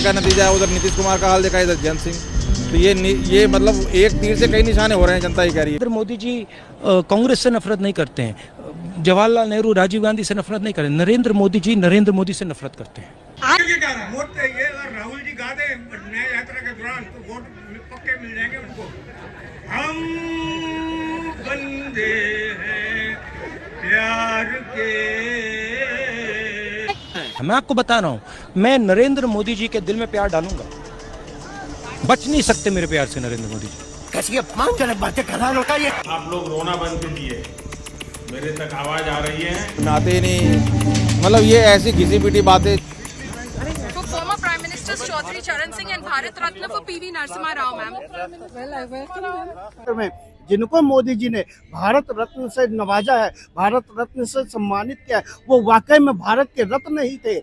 का नतीजा है, उधर नीतीश कुमार का हाल देखा, इधर जयंत सिंह। तो ये मतलब एक तीर से कई निशाने हो रहे हैं, जनता ही कह रही है। नरेंद्र मोदी जी कांग्रेस से नफरत नहीं करते हैं, जवाहरलाल नेहरू, राजीव गांधी से नफरत नहीं करते। नरेंद्र मोदी जी नरेंद्र मोदी से नफरत करते हैं। वोट ये अगर राहुल जी गा दे नया यात्रा के दौरान तो वोट पक्के मिल जाएंगे उनको। हम बंदे हैं प्यार के। मैं आपको बता रहा हूं, मैं नरेंद्र मोदी जी के दिल में प्यार डालूंगा, बच नहीं सकते मेरे प्यार से नरेंद्र मोदी जी। कैसी अपमानजनक बातें कर रहा है ये। आप लोग रोना बंद कीजिए, मेरे तक आवाज आ रही है। नाते ही नहीं, मतलब ये ऐसी घिसी पिटी बातें। For former Prime Ministers Chaudhary Charan Singh and Bharat Ratna for PV Narasimha Rao, ma'am. Well, I welcome them. जिनको मोदी जी ने भारत रत्न से नवाजा है, भारत रत्न से सम्मानित किया है, वो वाकई में भारत के रत्न ही थे।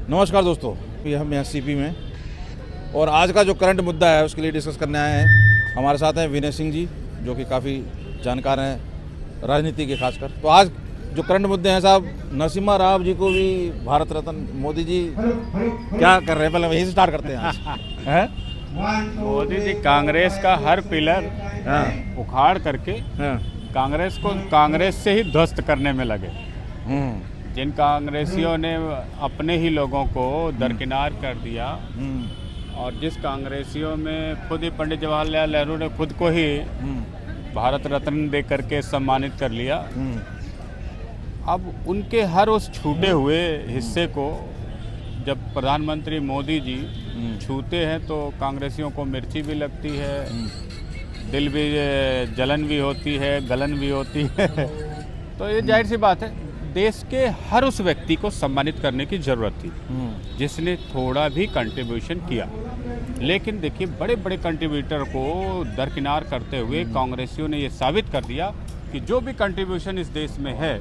नमस्कार दोस्तों, ये हम यहाँ सीपी में और आज का जो करंट मुद्दा है उसके लिए डिस्कस करने आए हैं। हमारे साथ हैं विनय सिंह जी, जो कि काफ़ी जानकार हैं राजनीति के खासकर। तो आज जो करंट मुद्दे हैं साहब, नरसिम्हा राव जी को भी भारत रत्न, मोदी जी क्या कर रहे हैं, पहले वहीं से स्टार्ट करते हैं आज। हैं? मोदी जी कांग्रेस का हर पिलर उखाड़ करके कांग्रेस को कांग्रेस से ही ध्वस्त करने में लगे। जिन कांग्रेसियों ने अपने ही लोगों को दरकिनार कर दिया और जिस कांग्रेसियों में खुद ही पंडित जवाहरलाल नेहरू ने खुद को ही भारत रत्न दे करके सम्मानित कर लिया, अब उनके हर उस छूटे हुए हिस्से को जब प्रधानमंत्री मोदी जी छूते हैं तो कांग्रेसियों को मिर्ची भी लगती है, दिल भी जलन भी होती है, गलन भी होती है। तो ये जाहिर सी बात है, देश के हर उस व्यक्ति को सम्मानित करने की ज़रूरत थी जिसने थोड़ा भी कंट्रीब्यूशन किया। लेकिन देखिए, बड़े बड़े कंट्रीब्यूटर को दरकिनार करते हुए कांग्रेसियों ने ये साबित कर दिया कि जो भी कंट्रीब्यूशन इस देश में है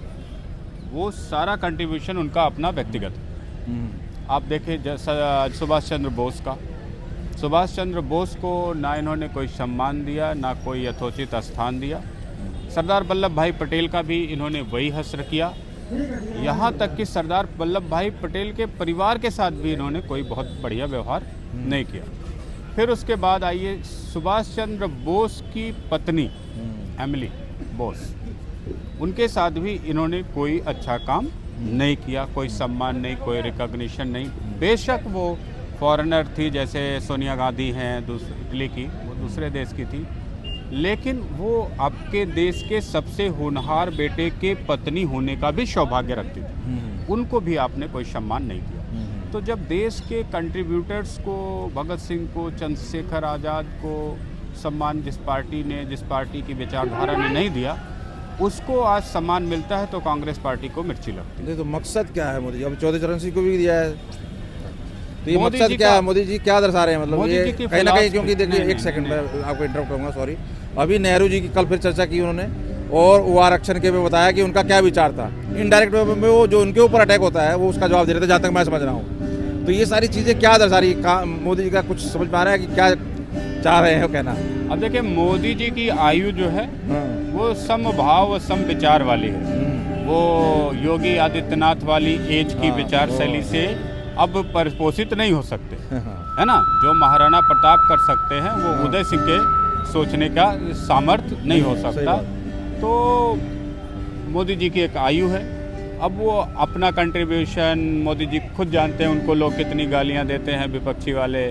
वो सारा कंट्रीब्यूशन उनका अपना व्यक्तिगत है। आप देखें सुभाष चंद्र बोस को ना इन्होंने कोई सम्मान दिया, ना कोई यथोचित स्थान दिया। सरदार वल्लभ भाई पटेल का भी इन्होंने वही हश्र किया। यहाँ तक कि सरदार वल्लभ भाई पटेल के परिवार के साथ भी इन्होंने कोई बहुत बढ़िया व्यवहार नहीं किया। फिर उसके बाद आइए सुभाष चंद्र बोस की पत्नी एमिली बोस, उनके साथ भी इन्होंने कोई अच्छा काम नहीं किया, कोई सम्मान नहीं, कोई रिकॉग्निशन नहीं। बेशक वो फॉरेनर थी, जैसे सोनिया गांधी हैं इटली की, वो दूसरे देश की थी, लेकिन वो आपके देश के सबसे होनहार बेटे के पत्नी होने का भी सौभाग्य रखती थी। उनको भी आपने कोई सम्मान नहीं किया। तो जब देश के कंट्रीब्यूटर्स को, भगत सिंह को, चंद्रशेखर आज़ाद को सम्मान जिस पार्टी की विचारधारा ने नहीं दिया, उसको आज सम्मान मिलता है तो कांग्रेस पार्टी को मिर्ची लगती है। तो मकसद क्या है मोदी जी? अब चौधरी चरण सिंह को भी दिया है, तो ये मकसद क्या है? मोदी जी क्या दर्शा रहे हैं? मतलब ये कहीं ना कहीं, क्योंकि देखिए एक सेकंड में आपको इंटरप्ट करूंगा, सॉरी। अभी नेहरू जी की कल फिर चर्चा की उन्होंने और वो आरक्षण के पे बताया कि उनका क्या विचार था। इनडायरेक्ट वे में वो जो उनके ऊपर अटैक होता है वो उसका जवाब दे रहे थे, जहाँ तक मैं समझ रहा हूँ। तो ये सारी चीज़ें क्या दर्शा रही है? मोदी जी का कुछ समझ पा रहा है कि क्या चाह रहे हैं कहना? अब देखिए, मोदी जी की आयु जो है वो समभाव व सम विचार वाली है। वो योगी आदित्यनाथ वाली एज की विचार शैली से अब परिपोषित नहीं हो सकते, है ना। जो महाराणा प्रताप कर सकते हैं वो उदय सिंह के सोचने का सामर्थ्य नहीं हो सकता। तो मोदी जी की एक आयु है, अब वो अपना कंट्रीब्यूशन, मोदी जी खुद जानते हैं उनको लोग कितनी गालियां देते हैं विपक्षी वाले,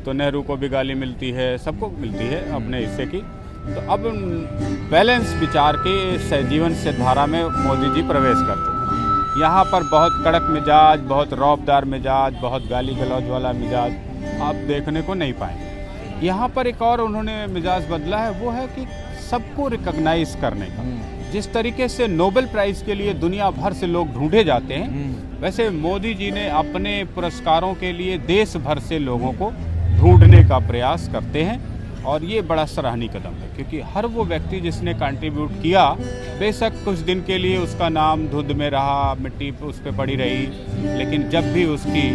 तो नेहरू को भी गाली मिलती है, सबको मिलती है अपने हिस्से की। तो अब बैलेंस विचार के जीवन से धारा में मोदी जी प्रवेश करते हैं। यहाँ पर बहुत कड़क मिजाज, बहुत रौबदार मिजाज, बहुत गाली गलौज वाला मिजाज आप देखने को नहीं पाएंगे। यहाँ पर एक और उन्होंने मिजाज बदला है, वो है कि सबको रिकॉग्नाइज करने का। जिस तरीके से नोबेल प्राइज़ के लिए दुनिया भर से लोग ढूंढे जाते हैं, वैसे मोदी जी ने अपने पुरस्कारों के लिए देश भर से लोगों को ढूंढने का प्रयास करते हैं और ये बड़ा सराहनीय कदम है, क्योंकि हर वो व्यक्ति जिसने कंट्रीब्यूट किया, बेशक कुछ दिन के लिए उसका नाम धुंध में रहा, मिट्टी उस पर पड़ी रही, लेकिन जब भी उसकी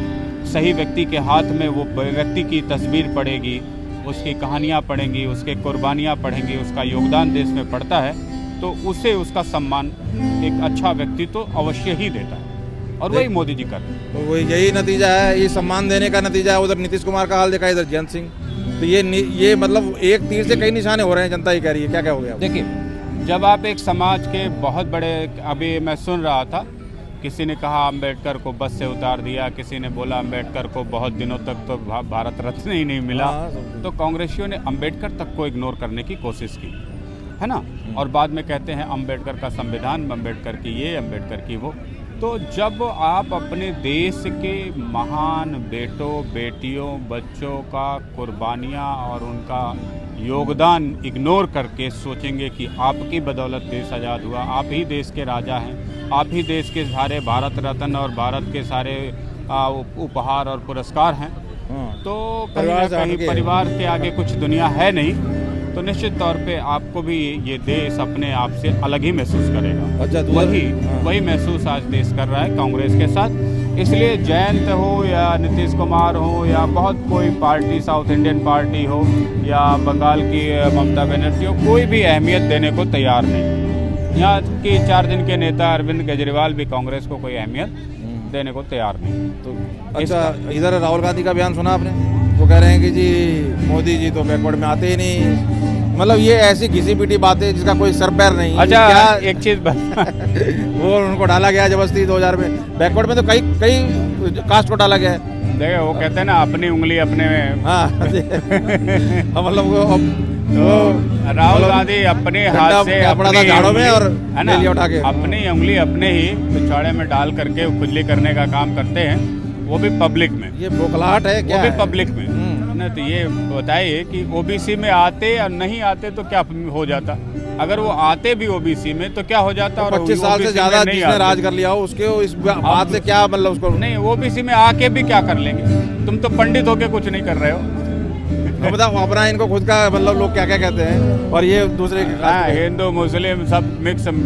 सही व्यक्ति के हाथ में वो व्यक्ति की तस्वीर पड़ेगी, उसकी कहानियाँ पढ़ेंगी, उसके कुर्बानियाँ पढ़ेंगी, उसका योगदान देश में पड़ता है, तो उसे उसका सम्मान एक अच्छा व्यक्ति तो अवश्य ही देता है। और वही मोदी जी कर रहे हैं। तो वही यही नतीजा है, ये सम्मान देने का नतीजा है। उधर नीतीश कुमार का हाल देखा, इधर जयंत सिंह। तो ये मतलब एक तीर से कई निशाने हो रहे हैं, जनता ही कह रही है। क्या क्या हो गया? देखिए, जब आप एक समाज के बहुत बड़े, अभी मैं सुन रहा था, किसी ने कहा अंबेडकर को बस से उतार दिया, किसी ने बोला अंबेडकर को बहुत दिनों तक तो भारत रत्न ही नहीं मिला। तो कांग्रेसियों ने अंबेडकर तक को इग्नोर करने की कोशिश की, है ना। और बाद में कहते हैं अंबेडकर का संविधान, अंबेडकर की ये, अंबेडकर की वो। तो जब आप अपने देश के महान बेटों बेटियों बच्चों का कुर्बानियाँ और उनका योगदान इग्नोर करके सोचेंगे कि आपकी बदौलत देश आज़ाद हुआ, आप ही देश के राजा हैं, आप ही देश के सारे भारत रत्न और भारत के सारे उपहार और पुरस्कार हैं, तो कहीं ना कहीं परिवार के आगे कुछ दुनिया है नहीं, तो निश्चित तौर पे आपको भी ये देश अपने आप से अलग ही महसूस करेगा। अच्छा, वही महसूस आज देश कर रहा है कांग्रेस के साथ। इसलिए जयंत हो या नीतीश कुमार हो या बहुत कोई पार्टी, साउथ इंडियन पार्टी हो या बंगाल की ममता बनर्जी हो, कोई भी अहमियत देने को तैयार नहीं। यहाँ के 4 दिन के नेता अरविंद केजरीवाल भी कांग्रेस को कोई अहमियत देने को तैयार नहीं। तो अच्छा, इधर राहुल गांधी का बयान सुना आपने? वो कह रहे हैं कि जी मोदी जी तो बैकवर्ड में आते ही नहीं। मतलब ये ऐसी घिसी पीटी बातें जिसका कोई सर पैर नहीं। अच्छा, क्या एक चीज वो उनको डाला गया जबरदस्ती 2000 में। बैकवर्ड में तो कई कास्ट को डाला गया है। देखो, वो कहते हैं ना, अपनी उंगली अपने में। हाँ मतलब तो राहुल गांधी अपने हाथ से अपना था झाड़ों में और है ना, उठा के अपनी उंगली अपने ही पिछवाड़े में डाल करके खुजली करने का काम करते हैं, वो भी पब्लिक में। ये बौखलाहट है क्या? वो भी पब्लिक में ना। तो ये बताइए कि ओबीसी में आते और नहीं आते तो क्या हो जाता? अगर वो आते भी ओबीसी में तो क्या हो जाता? और 25 साल से ज्यादा जिसने राज कर लिया हो उसके इस बात से क्या मतलब उसको नहीं, ओबीसी में आके भी क्या कर लेंगे? तुम तो पंडित होके कुछ नहीं कर रहे हो। तो बताओ, अपना इनको खुद का मतलब लोग क्या क्या कहते हैं, और ये दूसरे हिंदू मुस्लिम सब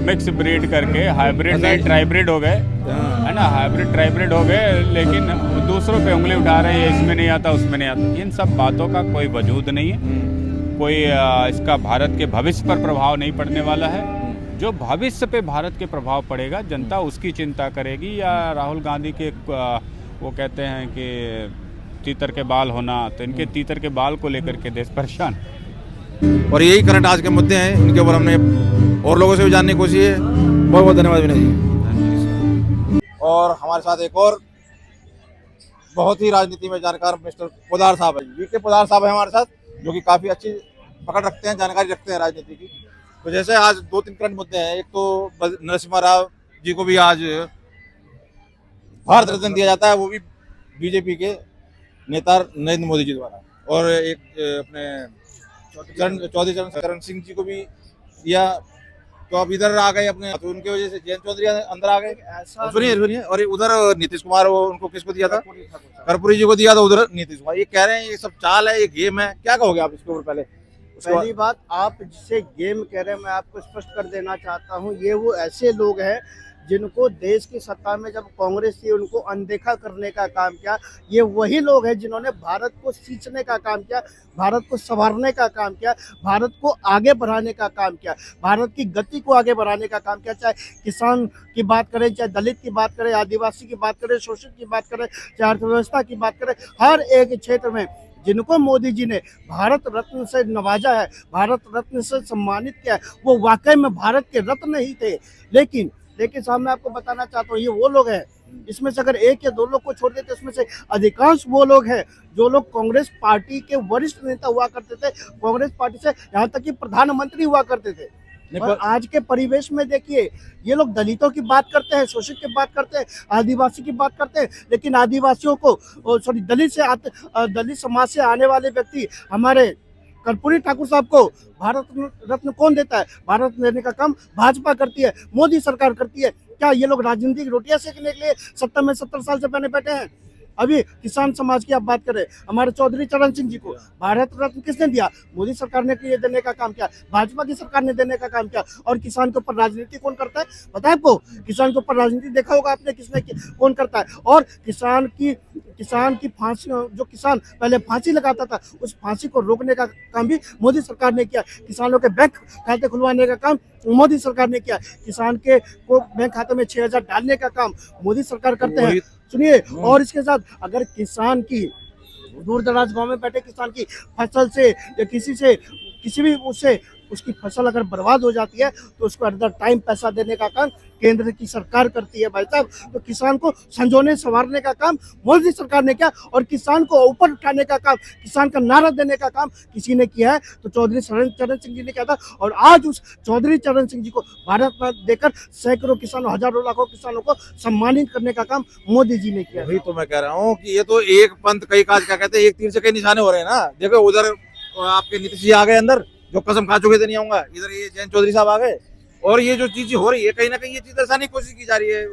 मिक्स ब्रीड करके हाइब्रिड नहीं, ट्राइब्रिड हो गए, है ना। हाइब्रिड ट्राइब्रिड हो गए, लेकिन दूसरों पे उंगली उठा रहे हैं, इसमें नहीं आता उसमें नहीं आता। इन सब बातों का कोई वजूद नहीं है। कोई इसका भारत के भविष्य पर प्रभाव नहीं पड़ने वाला है। जो भविष्य पे भारत के प्रभाव पड़ेगा, जनता उसकी चिंता करेगी। या राहुल गांधी के वो कहते हैं कि तीतर के बाल होना, तो इनके तीतर के बाल को लेकर के देश परेशान। और यही करंट आज के मुद्दे हैं, इनके ऊपर हमने और लोगों से भी जानने की कोशिश है। बहुत बहुत धन्यवाद विनय जी। और हमारे साथ एक और बहुत ही राजनीति में जानकार मिस्टर पोदार साहब है, वीके पोदार साहब है हमारे साथ, जो कि काफी अच्छी पकड़ रखते हैं, जानकारी रखते हैं राजनीति की। तो जैसे आज 2-3 करंट मुद्दे हैं। एक तो नरसिम्हा राव जी को भी आज भारत रत्न दिया जाता है, वो भी बीजेपी के नेता नरेंद्र मोदी जी द्वारा। और एक अपने चौधरी चरण सिंह जी को भी दिया। तो अब इधर आ गए अपने, तो उनके वजह से जयंत चौधरी अंदर आ गए। सुनिए, और उधर नीतीश कुमार, उनको किसको दिया था? कर्पूरी जी को दिया था उधर नीतीश कुमार। ये कह रहे हैं ये सब चाल है, ये गेम है। क्या कहोगे आप इसके ऊपर? पहली बात, आप जिसे गेम कह रहे हैं, मैं आपको स्पष्ट कर देना चाहता हूं, ये वो ऐसे लोग हैं जिनको देश की सत्ता में जब कांग्रेस थी उनको अनदेखा करने का काम किया। ये वही लोग हैं जिन्होंने भारत को सींचने का काम किया, भारत को संवारने का काम किया, भारत को आगे बढ़ाने का काम किया, भारत की गति को आगे बढ़ाने का काम किया। चाहे किसान की बात करें, चाहे दलित की बात करें, आदिवासी की बात करें, शोषित की बात करें, चाहे अर्थव्यवस्था की बात करें, हर एक क्षेत्र में जिनको मोदी जी ने भारत रत्न से नवाजा है, भारत रत्न से सम्मानित किया है, वो वाकई में भारत के रत्न ही थे। लेकिन साहब, मैं आपको बताना चाहता हूँ, ये वो लोग हैं, इसमें से अगर 1 या 2 लोग को छोड़ देते, इसमें से अधिकांश वो लोग हैं जो लोग कांग्रेस पार्टी के वरिष्ठ नेता हुआ करते थे, कांग्रेस पार्टी से यहाँ तक कि प्रधानमंत्री हुआ करते थे। और आज के परिवेश में देखिए, ये लोग दलितों की बात करते हैं, शोषित की बात करते हैं, आदिवासी की बात करते हैं, लेकिन आदिवासियों को दलित समाज से आने वाले व्यक्ति, हमारे कर्पूरी ठाकुर साहब को भारत रत्न कौन देता है? भारत देने का काम भाजपा करती है, मोदी सरकार करती है। क्या ये लोग राजनीतिक रोटियां सेकने के लिए सत्ता में 70 साल से बने बैठे हैं? अभी किसान समाज की आप बात करें, हमारे चौधरी चरण सिंह जी को भारत रत्न किसने दिया? मोदी सरकार ने ये देने का काम किया, भाजपा की सरकार ने देने का काम किया। और किसान के ऊपर राजनीति कौन करता है पता है आपको? किसान के ऊपर राजनीति देखा होगा आपने, किसने कौन करता है? और किसान की फांसी, जो किसान पहले फांसी लगाता था, उस फांसी को रोकने का काम भी मोदी सरकार ने किया। किसानों के बैंक खाते खुलवाने का काम मोदी सरकार ने किया। किसान के को बैंक खाते में 6,000 डालने का काम मोदी सरकार करते हैं। सुनिए, और इसके साथ अगर किसान की दूर दराज गांव में बैठे किसान की फसल से या किसी भी उससे उसकी फसल अगर बर्बाद हो जाती है तो उसको एट द टाइम पैसा देने का काम केंद्र की सरकार करती है भाई साहब। तो किसान को संजोने संवारने का काम मोदी सरकार ने किया, और किसान को ऊपर उठाने का काम, किसान का नारा देने का काम किसी ने किया है तो चौधरी चरण सिंह जी ने किया था। और आज उस चौधरी चरण सिंह जी को भारत रत्न देकर सैकड़ों किसानों, हजारों लाखों किसानों को सम्मानित करने का काम मोदी जी ने किया। वही तो मैं कह रहा हूँ कि ये तो एक पंथ कई काज, क्या कहते हैं, एक तीर से कई निशाने हो रहे हैं ना। देखो उधर आपके नीतीश जी आ गए अंदर, जो कसम खा चुके थे नहीं आऊंगा, इधर ये जयंत चौधरी साहब आ गए। और ये जो चीज हो रही है कहीं ना कहीं ये चीज दर्शाने की कोशिश की जा रही है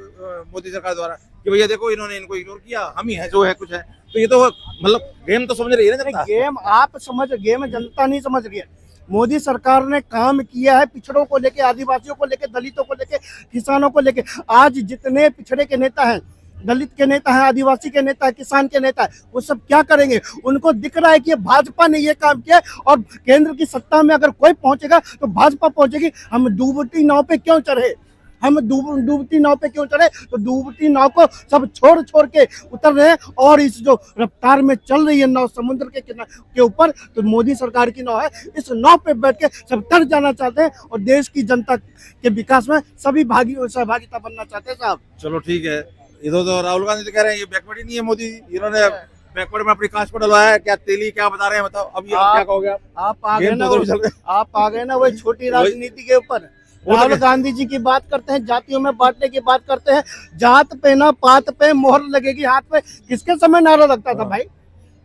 मोदी सरकार द्वारा कि भैया देखो इन्होंने इनको इग्नोर किया, हम ही है जो है कुछ है। तो ये तो मतलब गेम तो समझ रही है ना जनता। गेम आप समझ, गेम जनता नहीं समझ रही है। मोदी सरकार ने काम किया है पिछड़ों को लेके, आदिवासियों को लेके, दलितों को लेके, किसानों को लेके। आज जितने पिछड़े के नेता हैं, दलित के नेता है, आदिवासी के नेता है, किसान के नेता है, वो सब क्या करेंगे? उनको दिख रहा है कि भाजपा ने ये काम किया और केंद्र की सत्ता में अगर कोई पहुंचेगा तो भाजपा पहुंचेगी। हम डूबती नाव पे क्यों चढ़े? डूबती नाव पे क्यों चढ़े? तो डूबती नाव को सब छोड़ के उतर रहे हैं। और इस जो रफ्तार में चल रही है नाव समुद्र के ऊपर, तो मोदी सरकार की नाव है। इस नाव पे बैठ के सब तर जाना चाहते हैं और देश की जनता के विकास में सभी सहभागिता बनना चाहते हैं साहब। चलो ठीक है। इधर तो राहुल गांधी तो कह रहे हैं ये बैकवर्ड ही नहीं है मोदी, इन्होंने बैकवर्ड में अपनी कांच को डलवाया है। क्या तेली क्या बता रहे हैं बताओ? अब ये क्या कहोगे आप आ गए ना वही छोटी राजनीति के ऊपर। राहुल गांधी जी की बात करते हैं, जातियों में बांटने की बात करते हैं, जात पे ना पात पे मोहर लगेगी हाथ पे। किसके समय नारा लगता था भाई?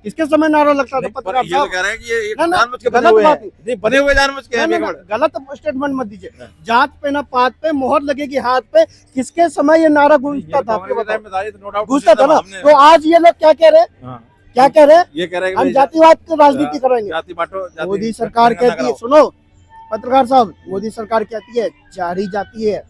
किसके समय नारा लगता था? पत्रकार साहब कह रहे हैं कि ये जानबूझ के बने हुए जानबूझ के हैं। गलत स्टेटमेंट मत दीजिए। जात पे ना पात पे मोहर लगेगी हाथ पे, किसके समय ये नारा गूंजता था? गूंजता था ना। तो आज ये लोग क्या कह रहे हैं? क्या कह रहे हैं? ये कह रहे हैं हम जातिवाद की राजनीति करेंगे। मोदी सरकार कहती है, सुनो पत्रकार साहब, मोदी सरकार कहती है 4 ही जाति है,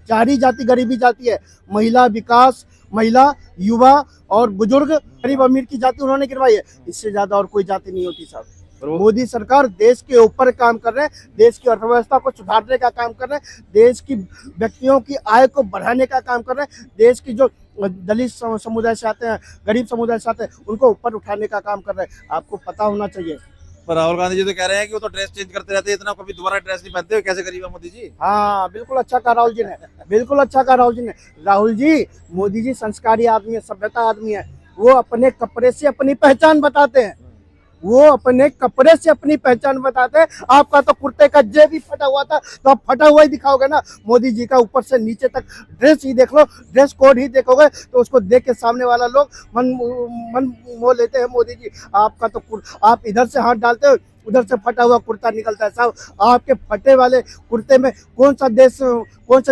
4 ही जाति गरीबी जाति है। महिला विकास, महिला, युवा और बुजुर्ग, गरीब अमीर की जाति उन्होंने गिरवाई है। इससे ज्यादा और कोई जाति नहीं होती साहब। मोदी सरकार देश के ऊपर काम कर रहे हैं, देश की अर्थव्यवस्था को सुधारने का काम कर रहे हैं, देश की व्यक्तियों की आय को बढ़ाने का काम कर रहे हैं, देश की जो दलित समुदाय से आते हैं, गरीब समुदाय से आते हैं, उनको ऊपर उठाने का काम कर रहे हैं। आपको पता होना चाहिए। पर राहुल गांधी जी तो कह रहे हैं कि वो तो ड्रेस चेंज करते रहते हैं, इतना कभी दोबारा ड्रेस नहीं पहनते हुए, कैसे गरीब है मोदी जी? हाँ, बिल्कुल अच्छा कहा राहुल जी ने, बिल्कुल अच्छा कहा राहुल जी ने। राहुल जी, मोदी जी संस्कारी आदमी है, सभ्यता आदमी है। वो अपने कपड़े से अपनी पहचान बताते हैं, वो अपने कपड़े से अपनी पहचान बताते हैं। आपका तो कुर्ते का जेब भी फटा हुआ था, तो आप फटा हुआ ही दिखाओगे ना। मोदी जी का ऊपर से नीचे तक ड्रेस ही देख लो, ड्रेस कोड ही देखोगे तो उसको देख के सामने वाला लोग मन मोह लेते हैं। मोदी जी, आपका तो आप इधर से हाथ डालते हो, उधर से फटा हुआ कुर्ता निकलता है साहब। आपके फटे वाले कुर्ते में कौन सा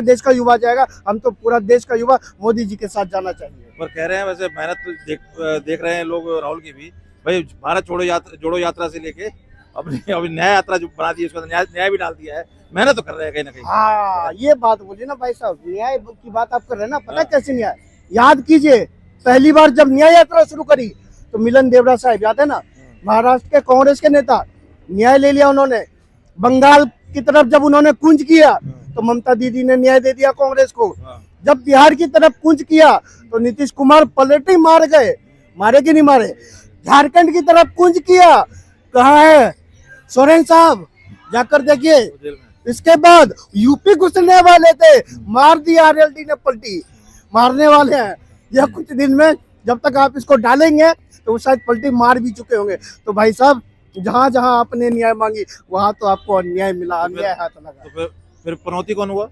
देश का युवा जाएगा? हम तो पूरा देश का युवा मोदी जी के साथ जाना चाहिए। पर कह रहे हैं वैसे मेहनत देख रहे हैं लोग राहुल की भी, भाई भारत जोड़ो यात्रा से लेके अभी न्याय यात्रा जो बना दी है, उसका न्याय भी डाल दिया है। मेहनत तो कर रहे हैं कहीं ना कहीं। हाँ, ये बात बोली ना भाई साहब, न्याय की बात आप कर रहे हैं ना। पता कैसे न्याय? याद कीजिए, पहली बार जब न्याय यात्रा शुरू करी तो मिलन देवड़ा साहब, याद है ना, महाराष्ट्र के कांग्रेस के नेता, न्याय ले लिया उन्होंने। बंगाल की तरफ जब उन्होंने कूंज किया तो ममता दीदी ने न्याय दे दिया कांग्रेस को। जब बिहार की तरफ कूंज किया तो नीतीश कुमार पलटे मार गए, मारे कि नहीं मारे? झारखंड की तरफ कूंज किया, कहाँ है सोरेन साहब? जाकर देखिए। इसके बाद यूपी घुसने वाले थे, मार दिया आरएलडी ने पलटी, मारने वाले हैं। यह कुछ दिन में जब तक आप इसको डालेंगे तो शायद पलटी मार भी चुके होंगे। तो भाई साहब, जहाँ जहाँ आपने न्याय मांगी वहाँ तो आपको अन्याय मिला, अन्याय हाथ लगा। तो फिर पनौती कौन हुआ?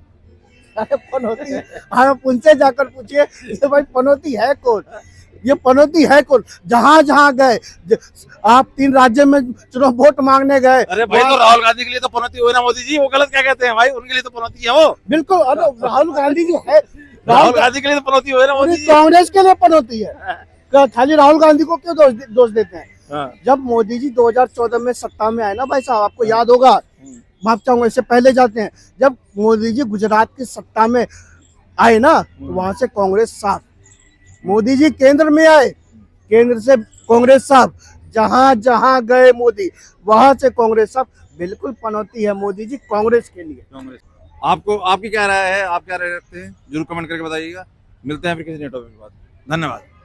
अरे पनौती, आप उनसे जाकर पूछिए ये भाई पनौती है कौन? ये पनौती है कौन? जहाँ जहाँ गए, आप 3 राज्य में चुनाव वोट मांगने गए। अरे भाई, तो राहुल गांधी के लिए तो पनौती हुई ना मोदी जी, वो गलत क्या कहते हैं भाई? उनके लिए तो पनौती है वो। बिल्कुल, अरे राहुल गांधी जी है, राहुल गांधी के लिए तो पनौती हुई ना मोदी जी। कांग्रेस के लिए पनौती है, खाली राहुल गांधी को क्यों दोष देते हैं? हाँ। जब मोदी जी 2014 में सत्ता में आए ना भाई साहब, आपको याद होगा, माफ चाहूंगा इससे पहले जाते हैं, जब मोदी जी गुजरात की सत्ता में आए ना, तो वहां से कांग्रेस साफ। मोदी जी केंद्र में आए, केंद्र से कांग्रेस साफ। जहां जहां गए मोदी, वहां से कांग्रेस साफ। बिल्कुल पनौती है मोदी जी कांग्रेस के लिए। कांग्रेस, आपको आपकी क्या राय है, आप क्या राय रखते हैं, जरूर कमेंट करके बताइएगा। मिलते हैं फिर किसी नए टॉपिक के बाद। धन्यवाद।